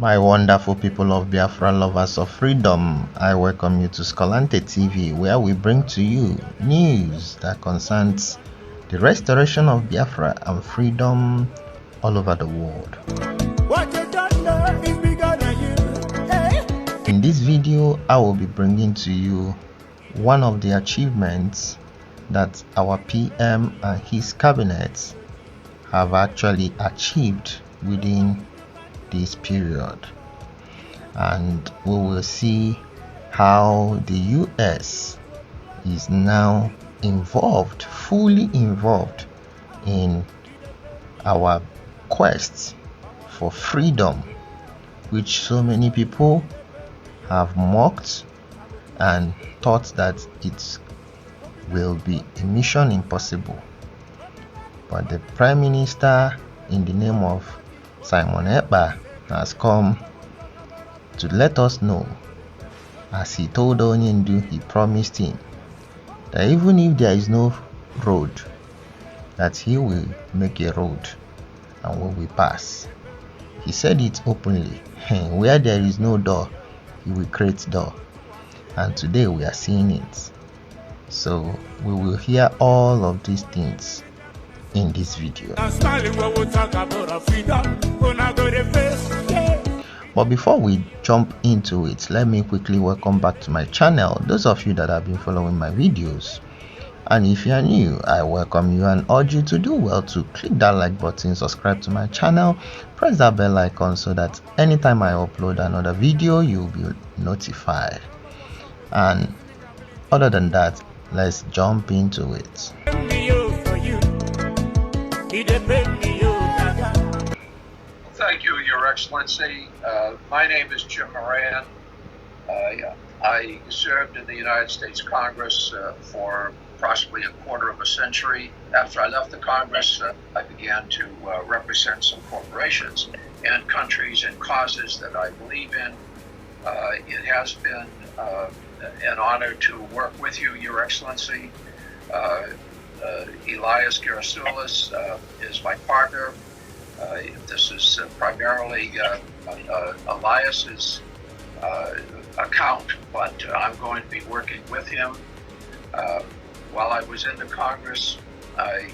My wonderful people of Biafra, lovers of freedom, I welcome you to Skolante TV, where we bring to you news that concerns the restoration of Biafra and freedom all over the world. In this video, I will be bringing to you one of the achievements that our PM and his cabinet have actually achieved within this period, and we will see how the US is now involved, fully involved in our quest for freedom, which so many people have mocked and thought that it will be a mission impossible. But the Prime Minister, in the name of Simon Ekpa, has come to let us know, as he told Onyendu, he promised him that even if there is no road, that he will make a road and we will pass. He said it openly. Where there is no door, he will create door, and today we are seeing it. So we will hear all of these things in this video. But before we jump into it, let me quickly welcome back to my channel those of you that have been following my videos. And if you are new, I welcome you and urge you to do well to click that like button, subscribe to my channel, press that bell icon so that anytime I upload another video, you'll be notified. And other than that, let's jump into it. Thank you, Your Excellency. My name is Jim Moran. I served in the United States Congress for approximately a quarter of a century. After I left the Congress, I began to represent some corporations and countries and causes that I believe in. It has been an honor to work with you, Your Excellency. Elias Gerasulis is my partner. This is primarily Elias's account, but I'm going to be working with him. While I was in the Congress, I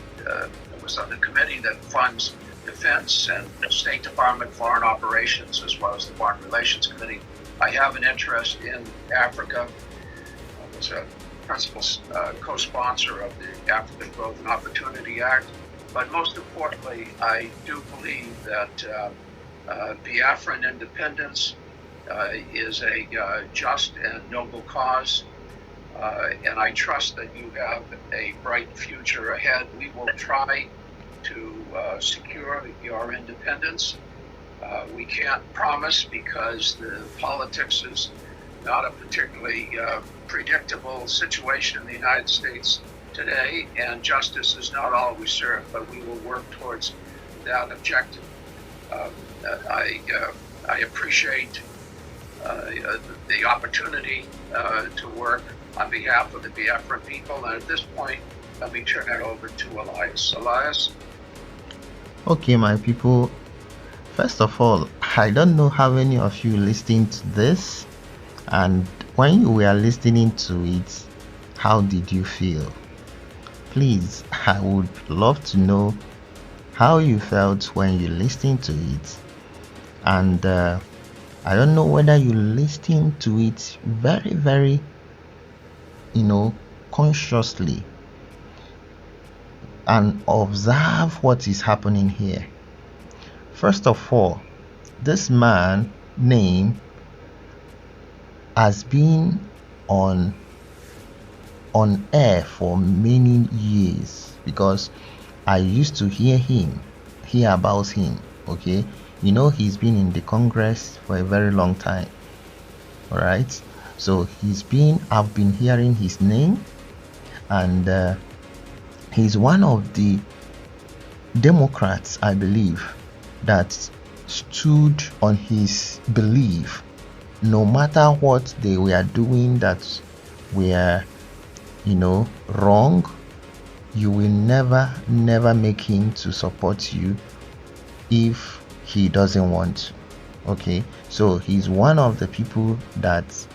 was on the committee that funds defense and the State Department Foreign Operations, as well as the Foreign Relations Committee. I have an interest in Africa. I was a principal co-sponsor of the African Growth and Opportunity Act. But most importantly, I do believe that Biafran independence is a just and noble cause, and I trust that you have a bright future ahead. We will try to secure your independence. We can't promise because the politics is not a particularly predictable situation in the United States today, and justice is not always served, but we will work towards that objective. I appreciate the opportunity to work on behalf of the Biafran people, and at this point, let me turn it over to Elias. Elias? Okay, my people, first of all, I don't know how many of you listening to this, and when you were listening to it, how did you feel? Please, I would love to know how you felt when you listened to it. And I don't know whether you listened to it very, very, consciously and observe what is happening here. First of all, this man name has been on air for many years, because I used to hear about him. Okay, he's been in the Congress for a very long time. All right, so I've been hearing his name, and he's one of the Democrats, I believe, that stood on his belief, no matter what they were doing that were wrong. You will never make him to support you if he doesn't want to. Okay, so he's one of the people that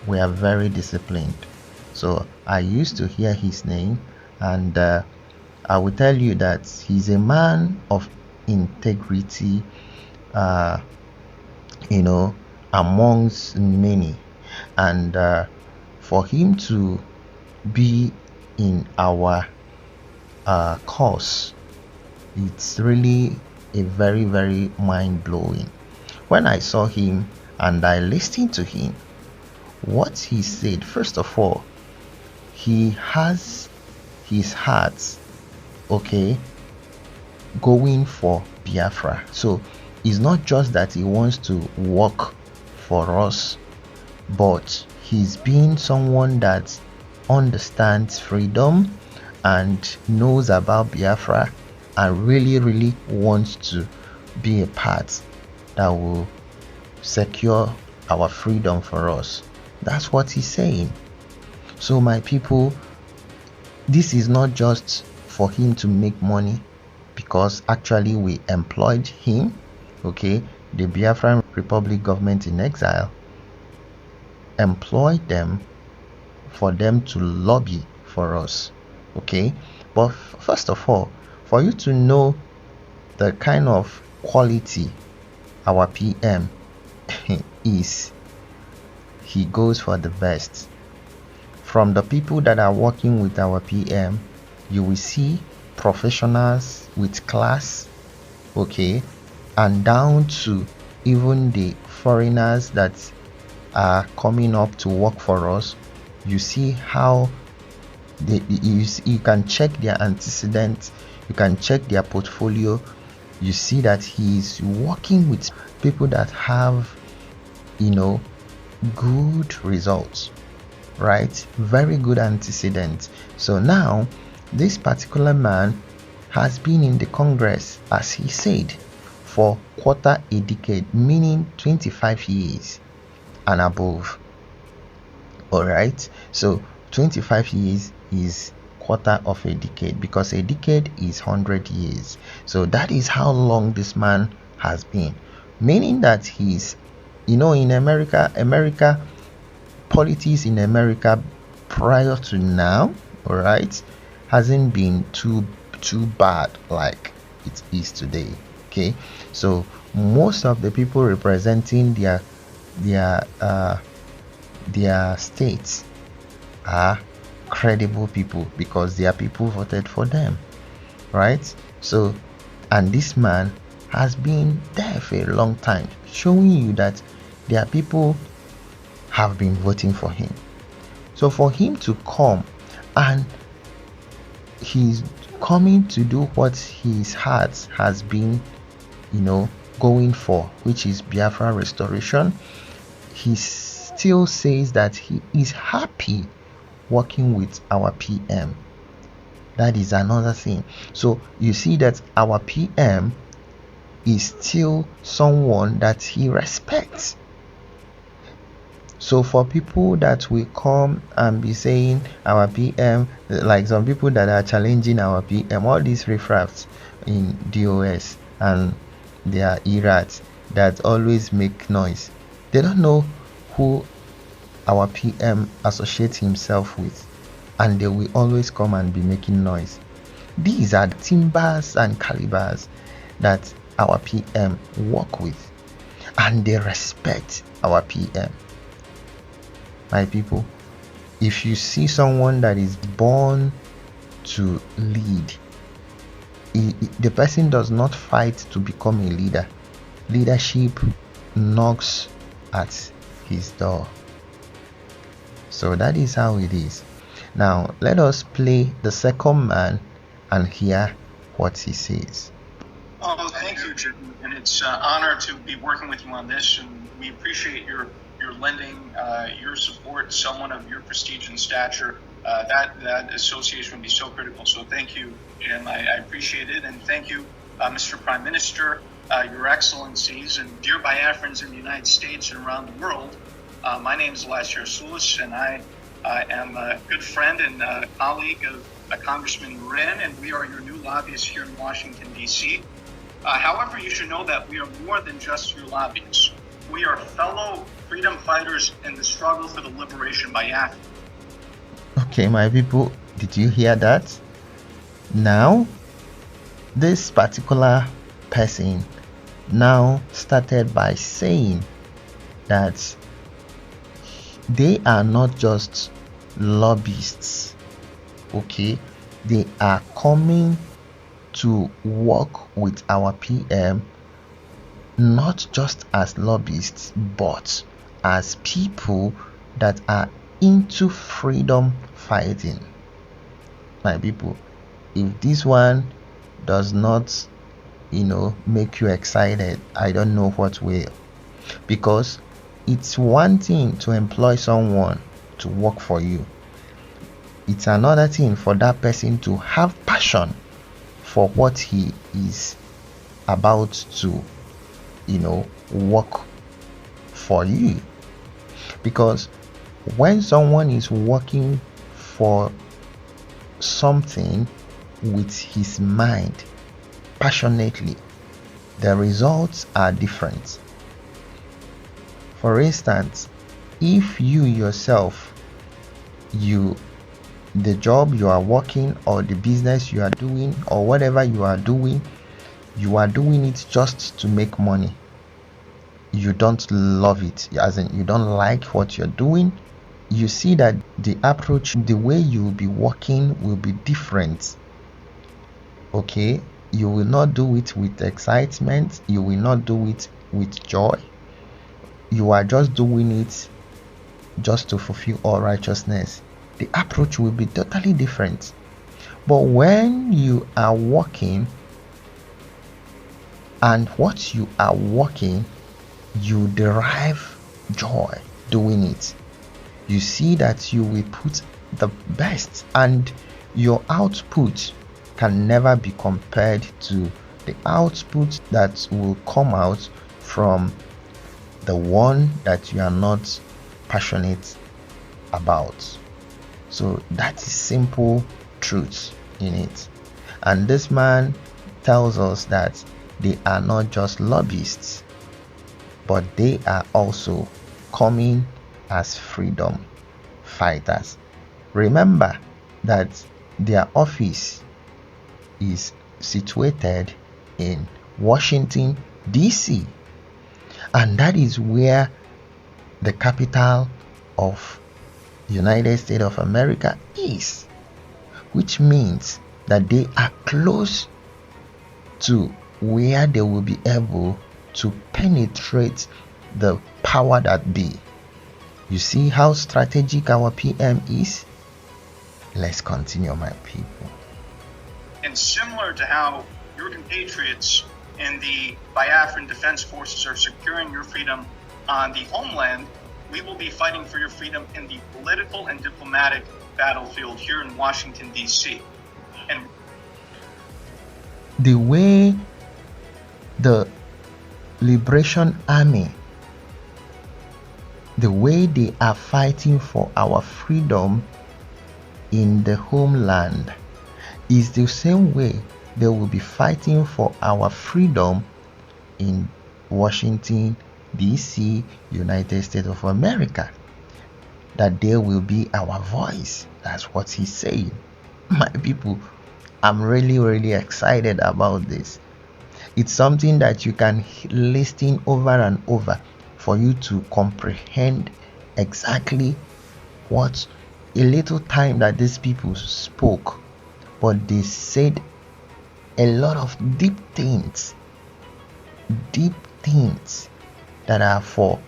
were very disciplined. So I used to hear his name, and I will tell you that he's a man of integrity, uh, amongst many. And for him to be in our course, it's really a very, very mind blowing. When I saw him and I listened to him, what he said, first of all, he has his heart, okay, going for Biafra. So it's not just that he wants to work for us, but he's being someone that understands freedom and knows about Biafra and really, really wants to be a part that will secure our freedom for us. That's what he's saying. So, my people, this is not just for him to make money, because actually we employed him. Okay, the Biafran Republic government in exile employed them for them to lobby for us. Okay, but first of all, for you to know the kind of quality our PM is, he goes for the best. From the people that are working with our PM, you will see professionals with class, okay, and down to even the foreigners that are coming up to work for us. You see how you can check their antecedents, you can check their portfolio. You see that he is working with people that have, good results, right? Very good antecedents. So now this particular man has been in the Congress, as he said, for quarter a decade, meaning 25 years and above. All right, so 25 years is quarter of a decade, because a decade is 100 years. So that is how long this man has been, meaning that he's, in America, politics in America prior to now, all right, hasn't been too bad like it is today. Okay, so most of the people representing their states are credible people, because their people voted for them, right? So, and this man has been there for a long time, showing you that their people have been voting for him. So for him to come, and he's coming to do what his heart has been, going for, which is Biafra restoration, he still says that he is happy working with our PM. That is another thing. So you see that our PM is still someone that he respects. So for people that will come and be saying our PM, like some people that are challenging our PM, all these riffraffs in DOS and their errats that always make noise, they don't know who our PM associates himself with, and they will always come and be making noise. These are the timbers and calibers that our PM work with, and they respect our PM. My people, if you see someone that is born to lead, the person does not fight to become a leader. Leadership knocks at his door. So that is how it is. Now let us play the second man and hear what he says. Thank you, Jim, and it's an honor to be working with you on this, and we appreciate your lending your support, someone of your prestige and stature. That association would be so critical. So thank you, Jim. I appreciate it, and thank you, Mr. Prime Minister, Your Excellencies, and dear Biafrans in the United States and around the world. My name is Elisir Sulis, and I am a good friend and colleague of Congressman Moran, and we are your new lobbyists here in Washington, D.C. However, you should know that we are more than just your lobbyists. We are fellow freedom fighters in the struggle for the liberation of Biafra. Okay, my people, did you hear that? Now, this particular person now started by saying that they are not just lobbyists, okay? They are coming to work with our PM not just as lobbyists, but as people that are into freedom fighting. My people, if this one does not make you excited, I don't know what will. Because it's one thing to employ someone to work for you, it's another thing for that person to have passion for what he is about to work for you. Because when someone is working for something with his mind passionately, the results are different. For instance, if you yourself, the job you are working, or the business you are doing, or whatever you are doing it just to make money, you don't love it, as in you don't like what you're doing, you see that the approach, the way you will be working will be different. Okay, you will not do it with excitement, you will not do it with joy, you are just doing it just to fulfill all righteousness. The approach will be totally different. But when you are working, and what you are working, you derive joy doing it, you see that you will put the best, and your output can never be compared to the output that will come out from the one that you are not passionate about. So that is simple truth in it. And this man tells us that they are not just lobbyists, but they are also coming as freedom fighters. Remember that their office is situated in Washington, D.C., and that is where the capital of United States of America is, which means that they are close to where they will be able to penetrate the power that be. You see how strategic our PM is? Let's continue, my people. And similar to how your compatriots in the Biafran Defense Forces are securing your freedom on the homeland, we will be fighting for your freedom in the political and diplomatic battlefield here in Washington, D.C. And the way the Liberation Army, the way they are fighting for our freedom in the homeland, is the same way they will be fighting for our freedom in Washington, D.C., United States of America. That they will be our voice. That's what he's saying. My people, I'm really, really excited about this. It's something that you can listen over and over for you to comprehend exactly what a little time that these people spoke, but they said a lot of deep things that are for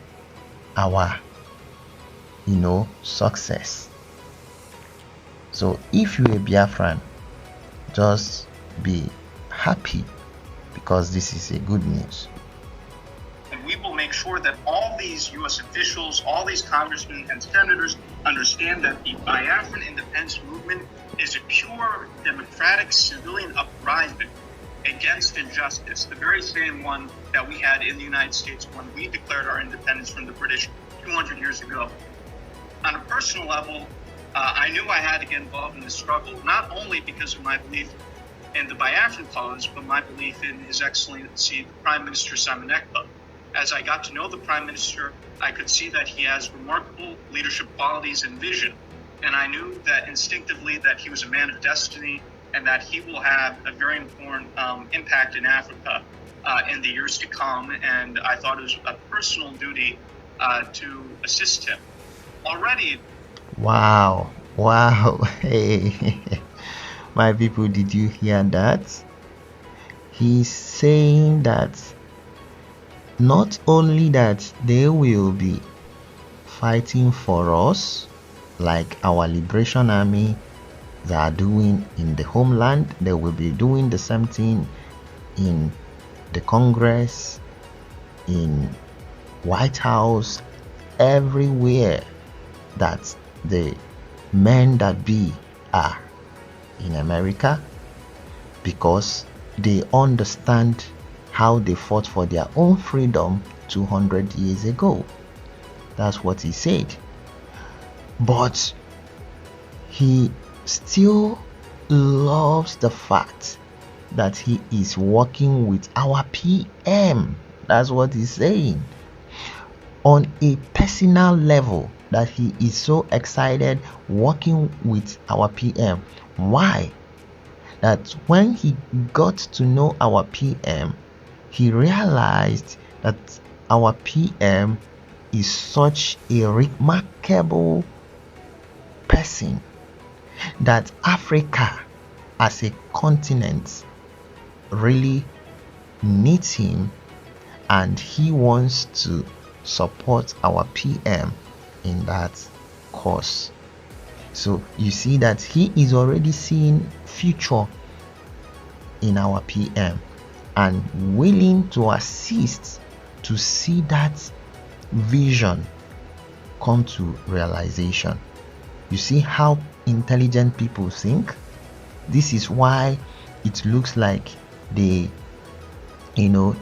our success. So if you're a Biafran, just be happy, because this is a good news. And we will make sure that all these U.S. officials, all these congressmen and senators understand that the Biafran independence movement is a pure democratic civilian uprising against injustice, the very same one that we had in the United States when we declared our independence from the British 200 years ago. On a personal level, I knew I had to get involved in this struggle, not only because of my belief in the Biafran cause, but my belief in His Excellency Prime Minister Simon Ekpa. As I got to know the Prime Minister, I could see that he has remarkable leadership qualities and vision, and I knew that instinctively that he was a man of destiny and that he will have a very important impact in Africa in the years to come, and I thought it was a personal duty to assist him. Already. Wow. Hey, my people, did you hear that? He's saying that not only that they will be fighting for us like our liberation army they are doing in the homeland, they will be doing the same thing in the Congress, in White House, everywhere that the men that be are in America, because they understand how they fought for their own freedom 200 years ago. That's what he said. But he still loves the fact that he is working with our PM. That's what he's saying. On a personal level, that he is so excited working with our PM. Why? That when he got to know our PM, he realized that our PM is such a remarkable person, that Africa as a continent really needs him, and he wants to support our PM in that cause. So you see that he is already seeing future in our PM and willing to assist to see that vision come to realization. You see how intelligent people think? This is why it looks like the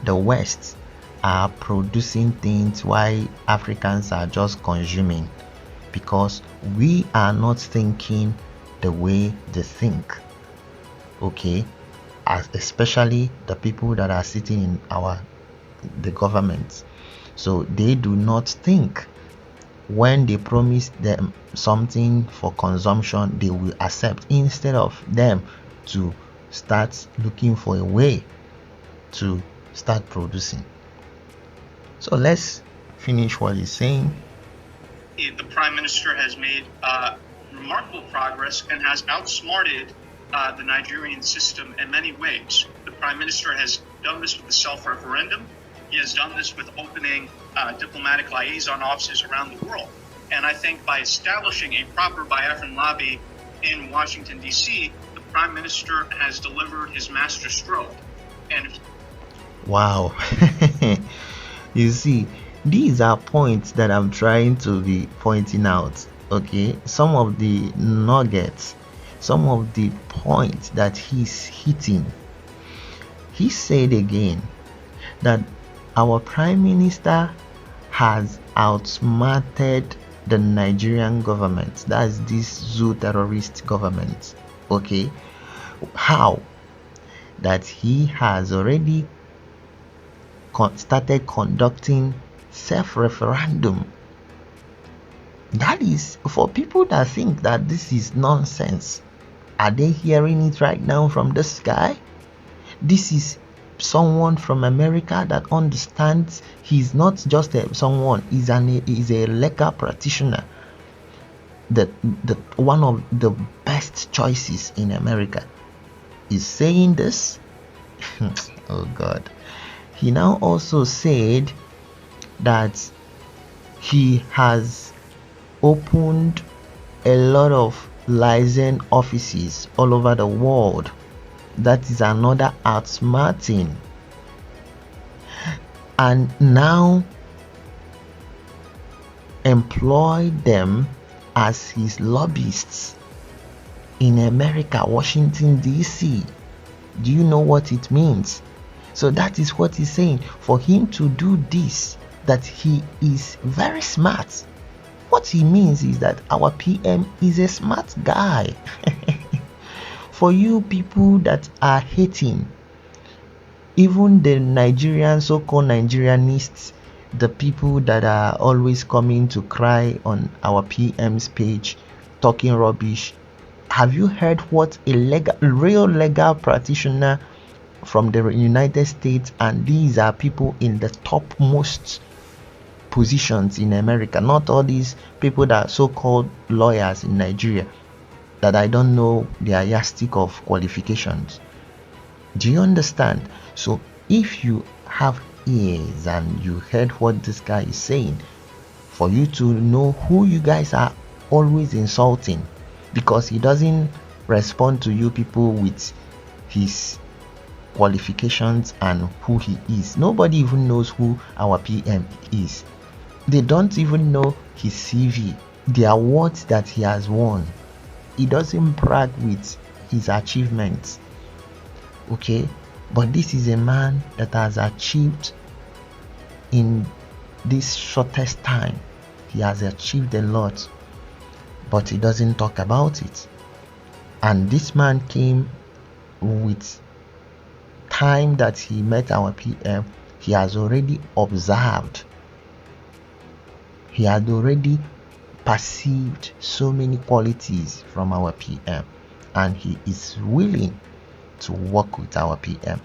West are producing things while Africans are just consuming, because we are not thinking the way they think. Okay, especially the people that are sitting in the government. So they do not think when they promise them something for consumption, they will accept, instead of them to start looking for a way to start producing. So let's finish what he's saying. The Prime Minister has made remarkable progress and has outsmarted the Nigerian system in many ways. The Prime Minister has done this with the self-referendum. He has done this with opening diplomatic liaison offices around the world. And I think by establishing a proper Biafran lobby in Washington, D.C., the Prime Minister has delivered his masterstroke. And wow. You see, these are points that I'm trying to be pointing out. Okay, some of the nuggets, some of the points that he's hitting. He said again that our Prime Minister has outsmarted the Nigerian government. That's this zoo terrorist government. Okay, how? That he has already started conducting self-referendum. That is for people that think that this is nonsense. Are they hearing it right now from the sky? This is someone from America that understands. He's not just someone, he's a legal practitioner, the one of the best choices in America is saying this. Oh God. He now also said that he has opened a lot of liaison offices all over the world. That is another outsmarting. And now employ them as his lobbyists in America, Washington, D.C. Do you know what it means? So that is what he's saying. For him to do this, that he is very smart. What he means is that our PM is a smart guy. for you people that are hating, even the Nigerian, so-called Nigerianists, the people that are always coming to cry on our PM's page, talking rubbish, have you heard what a real legal practitioner from the United States, and these are people in the topmost positions in America, not all these people that are so-called lawyers in Nigeria, that I don't know their yardstick of qualifications. Do you understand? So if you have ears and you heard what this guy is saying, for you to know who you guys are always insulting, because he doesn't respond to you people with his qualifications and who he is. Nobody even knows who our PM is. They don't even know his CV, the awards that he has won. He doesn't brag with his achievements. Okay, but this is a man that has achieved in this shortest time. He has achieved a lot, but he doesn't talk about it. And this man came with time that he met our PM. He has already observed, he had already perceived so many qualities from our PM, and he is willing to work with our PM.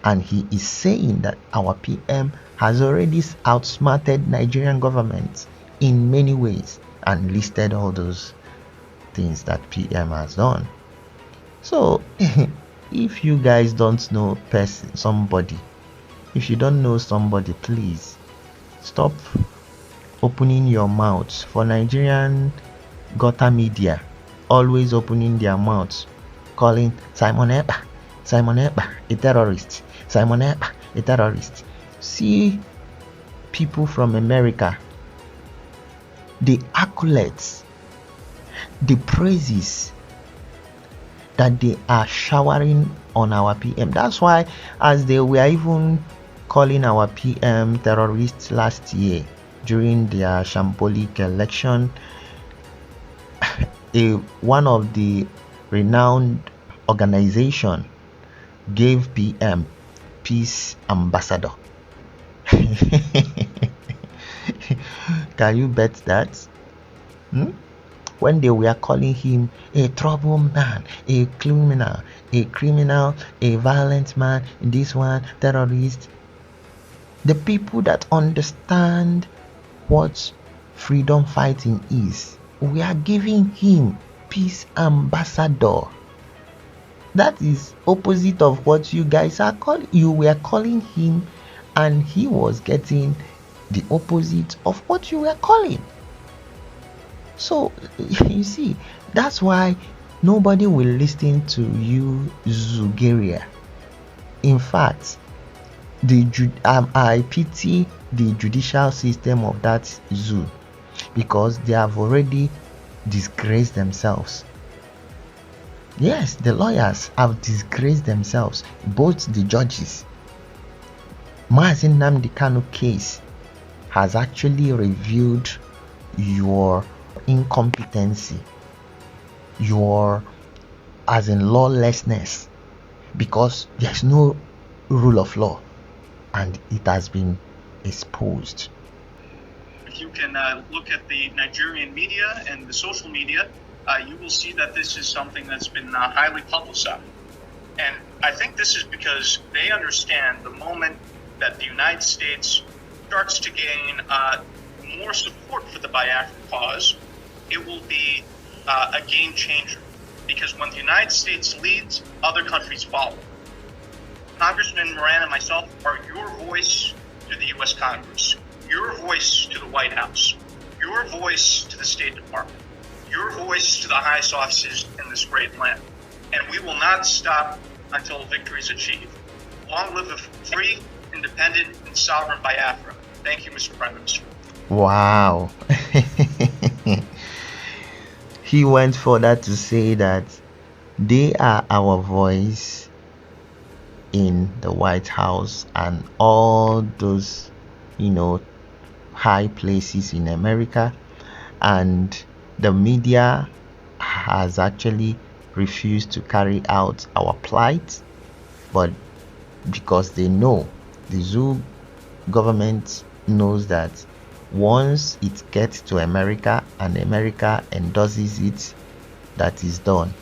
And he is saying that our PM has already outsmarted Nigerian government in many ways, and listed all those things that PM has done. So if you guys don't know somebody, if you don't know somebody, please stop opening your mouths. For Nigerian gutter media, always opening their mouths, calling Simon Ekpa a terrorist, Simon Ekpa a terrorist. See people from America, the accolades, the praises that they are showering on our PM. That's why, as they were even calling our PM terrorists last year during their shambolic election, one of the renowned organization gave PM peace ambassador. Can you bet that? When they were calling him a trouble man, a criminal, a violent man, this one, terrorist, the people that understand what freedom fighting is, we are giving him peace ambassador. That is opposite of what you guys are calling. You were calling him, and he was getting the opposite of what you were calling. So you see, that's why nobody will listen to you, Zugeria. In fact, I pity the judicial system of that zoo, because they have already disgraced themselves. Yes, the lawyers have disgraced themselves, both the judges. Maazị Nnamdi Kanu case has actually revealed your incompetency, your as in lawlessness, because there's no rule of law, and it has been exposed. If you can look at the Nigerian media and the social media, you will see that this is something that's been highly publicized. And I think this is because they understand the moment that the United States starts to gain more support for the Biafra cause, it will be a game changer. Because when the United States leads, other countries follow. Congressman Moran and myself are your voice to the U.S. Congress, your voice to the White House, your voice to the State Department, your voice to the highest offices in this great land. And we will not stop until victory is achieved. Long live a free, independent, and sovereign Biafra. Thank you, Mr. Prime Minister. Wow. He went further to say that they are our voice in the White House and all those, high places in America, and the media has actually refuse to carry out our plight, but because they know, the zoo government knows that once it gets to America and America endorses it, that is done.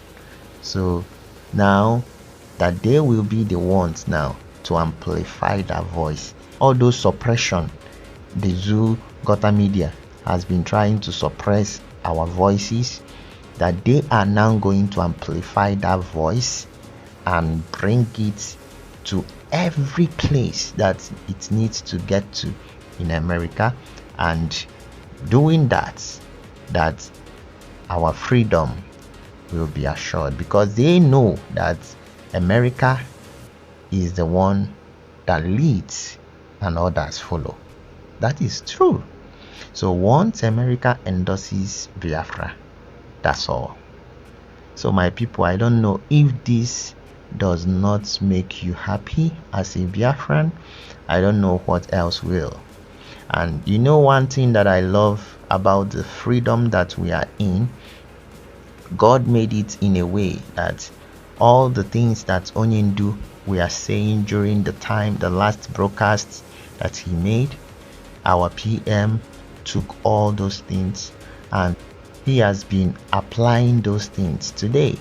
So now that they will be the ones now to amplify that voice. Although suppression, the zoo gutter media has been trying to suppress our voices, that they are now going to amplify that voice and bring it to every place that it needs to get to in America, and doing that our freedom will be assured, because they know that America is the one that leads and others follow. That is true. So once America endorses Biafra, that's all. So my people, I don't know if this does not make you happy as a Biafran. I don't know what else will. And you know, one thing that I love about the freedom that we are in, God made it in a way that all the things that Onyendu we are saying during the last broadcast that he made, our PM took all those things and he has been applying those things today.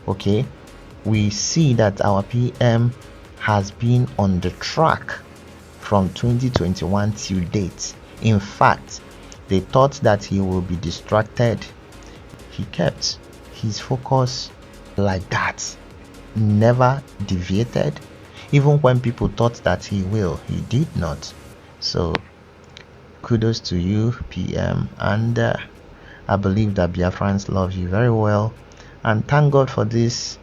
Okay, we see that our PM has been on the track from 2021 till date. In fact, they thought that he will be distracted. He kept his focus like that, never deviated. Even when people thought that he will, he did not. So kudos to you, PM, and I believe that Biafrans love you very well, and thank God for this,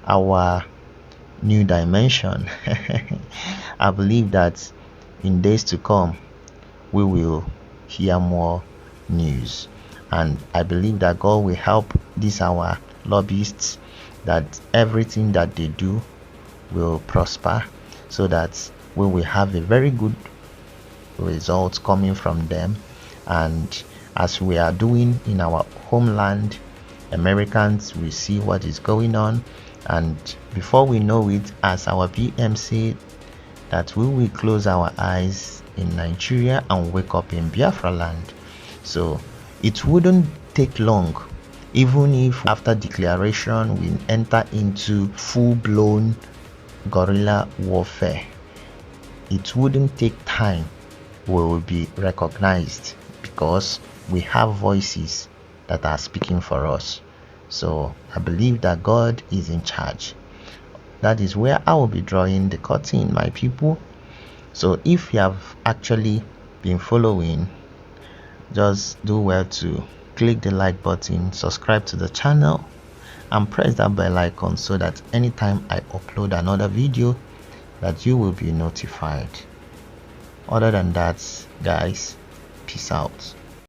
our new dimension. I believe that in days to come we will hear more news, and I believe that God will help these our lobbyists, that everything that they do will prosper, so that we will have a very good results coming from them. And as we are doing in our homeland, Americans will see what is going on, and before we know it, as our PM said, that we will close our eyes in Nigeria and wake up in Biafra land. So it wouldn't take long, even if after declaration we enter into full-blown guerrilla warfare. It wouldn't take time, we will be recognized, because we have voices that are speaking for us. So I believe that God is in charge. That is where I will be drawing the curtain, my people. So if you have actually been following, just do well to click the like button, subscribe to the channel, and press that bell icon, so that anytime I upload another video, that you will be notified. Other than that, guys, peace out.